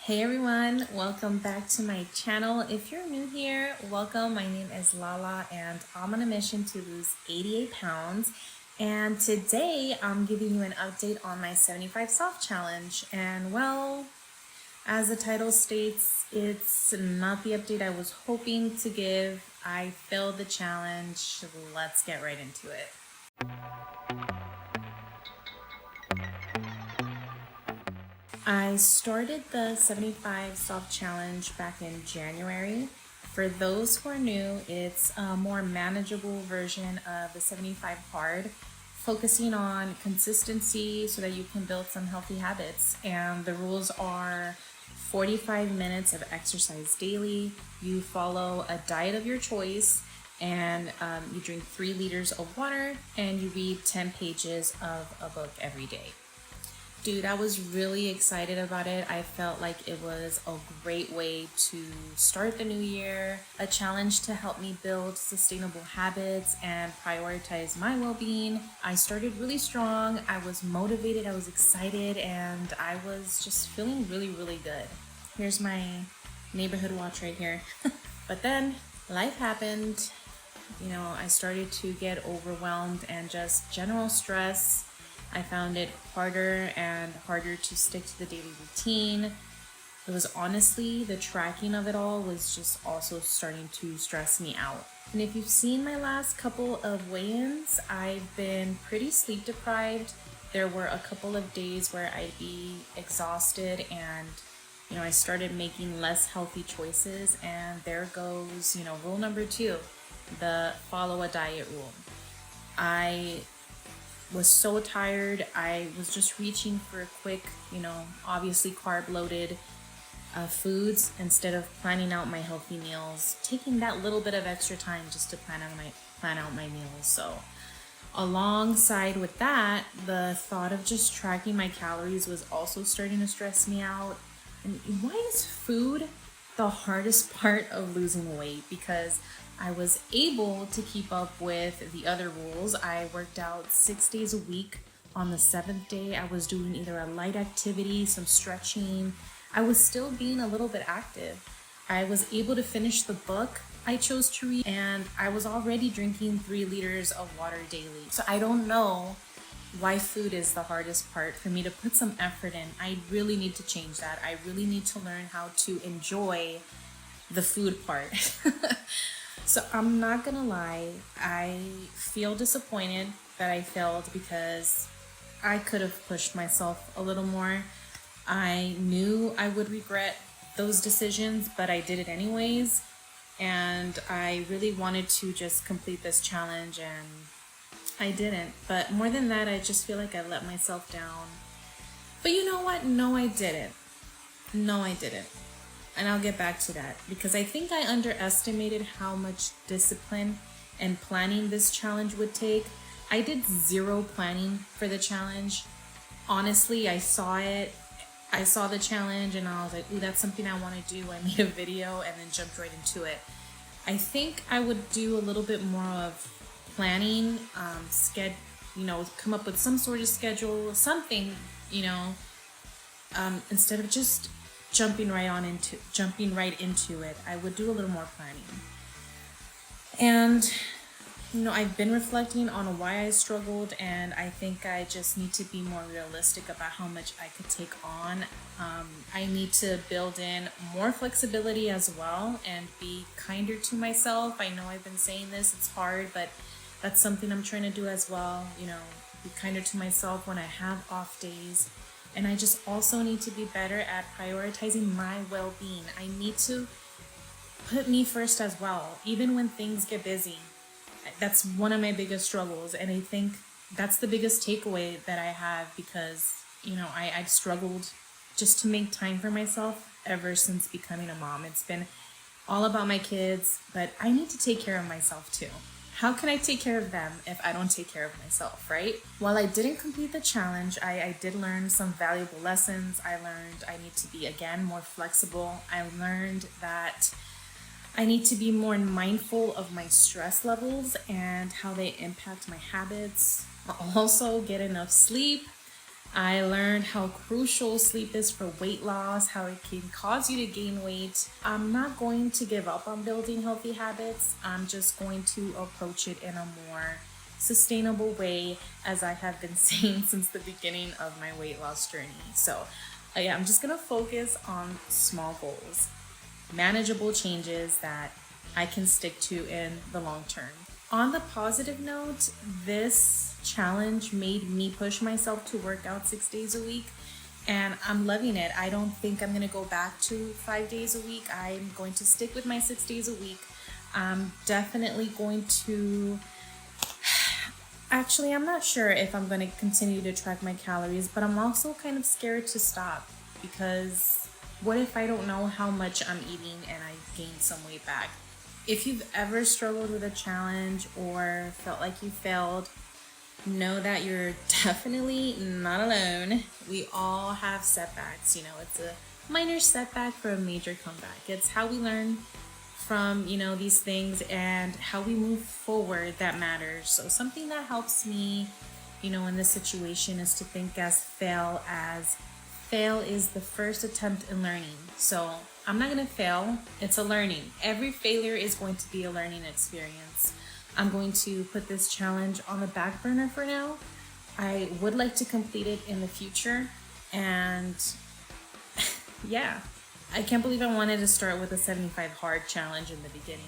Hey everyone, welcome back to my channel. If you're new here, welcome. My name is Lala and I'm on a mission to lose 88 pounds. And today I'm giving you an update on my 75 soft challenge. And well, as the title states, it's not the update I was hoping to give. I failed the challenge. Let's get right into it. I started the 75 soft challenge back in January. For those who are new, it's a more manageable version of the 75 hard, focusing on consistency so that you can build some healthy habits. And the rules are 45 minutes of exercise daily. You follow a diet of your choice, and you drink 3 liters of water, and you read 10 pages of a book every day. Dude, I was really excited about it. I felt like it was a great way to start the new year, a challenge to help me build sustainable habits and prioritize my well-being. I started really strong. I was motivated, I was excited, and I was just feeling really, really good. Here's my neighborhood watch right here. But then life happened. I started to get overwhelmed and just general stress. I found it harder and harder to stick to the daily routine. It was honestly, the tracking of it all was just also starting to stress me out. And if you've seen my last couple of weigh-ins, I've been pretty sleep deprived. There were a couple of days where I'd be exhausted and I started making less healthy choices, and there goes, rule number 2, the follow a diet rule. I was so tired. I was just reaching for quick, obviously carb loaded foods instead of planning out my healthy meals, taking that little bit of extra time just to plan out my meals. So alongside with that, the thought of just tracking my calories was also starting to stress me out. And why is food the hardest part of losing weight? Because I was able to keep up with the other rules. I worked out 6 days a week. On the 7th day, I was doing either a light activity, some stretching. I was still being a little bit active. I was able to finish the book I chose to read, and I was already drinking 3 liters of water daily. So I don't know why food is the hardest part for me to put some effort in. I really need to change that. I really need to learn how to enjoy the food part. So I'm not gonna lie, I feel disappointed that I failed because I could have pushed myself a little more. I knew I would regret those decisions, but I did it anyways. And I really wanted to just complete this challenge, and I didn't. But more than that, I just feel like I let myself down. But you know what? No, I didn't. And I'll get back to that because I think I underestimated how much discipline and planning this challenge would take. I did 0 planning for the challenge. Honestly, I saw the challenge and I was like, ooh, that's something I want to do. I made a video and then jumped right into it. I think I would do a little bit more of planning, come up with some sort of schedule, something, instead of just jumping right into it. I would do a little more planning. And I've been reflecting on why I struggled, and I think I just need to be more realistic about how much I could take on. I need to build in more flexibility as well and be kinder to myself. I know I've been saying this, it's hard, but that's something I'm trying to do as well. Be kinder to myself when I have off days. And I just also need to be better at prioritizing my well-being. I need to put me first as well, even when things get busy. That's one of my biggest struggles. And I think that's the biggest takeaway that I have because, I've struggled just to make time for myself ever since becoming a mom. It's been all about my kids, but I need to take care of myself too. How can I take care of them if I don't take care of myself, right? While I didn't complete the challenge, I did learn some valuable lessons. I learned I need to be, again, more flexible. I learned that I need to be more mindful of my stress levels and how they impact my habits. I'll also get enough sleep. I learned how crucial sleep is for weight loss, how it can cause you to gain weight. I'm not going to give up on building healthy habits. I'm just going to approach it in a more sustainable way, as I have been saying since the beginning of my weight loss journey. So, yeah, I'm just gonna focus on small goals, manageable changes that I can stick to in the long term. On the positive note, this challenge made me push myself to work out 6 days a week, and I'm loving it. I don't think I'm gonna go back to 5 days a week. I'm going to stick with my 6 days a week. I'm definitely going to Actually, I'm not sure if I'm going to continue to track my calories, but I'm also kind of scared to stop, because what if I don't know how much I'm eating and I gain some weight back? If you've ever struggled with a challenge or felt like you failed, know that you're definitely not alone. We all have setbacks. It's a minor setback for a major comeback. It's how we learn from these things and how we move forward that matters. So something that helps me in this situation is to think as fail is the first attempt in learning. So I'm not going to fail. It's a learning. Every failure is going to be a learning experience. I'm going to put this challenge on the back burner for now. I would like to complete it in the future, and yeah, I can't believe I wanted to start with a 75 hard challenge in the beginning.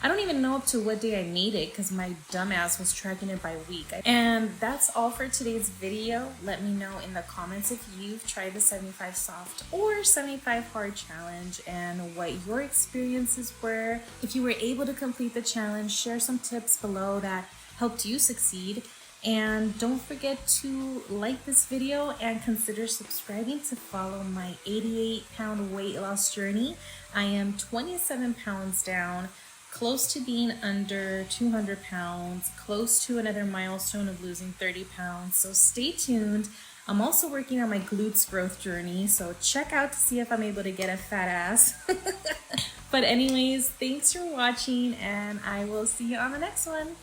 I don't even know up to what day I made it, because my dumbass was tracking it by week. And that's all for today's video. Let me know in the comments if you've tried the 75 soft or 75 hard challenge and what your experiences were. If you were able to complete the challenge, share some tips below that helped you succeed. And don't forget to like this video and consider subscribing to follow my 88-pound weight loss journey. I am 27 pounds down, close to being under 200 pounds, close to another milestone of losing 30 pounds. So stay tuned. I'm also working on my glutes growth journey, so check out to see if I'm able to get a fat ass. But anyways, thanks for watching, and I will see you on the next one.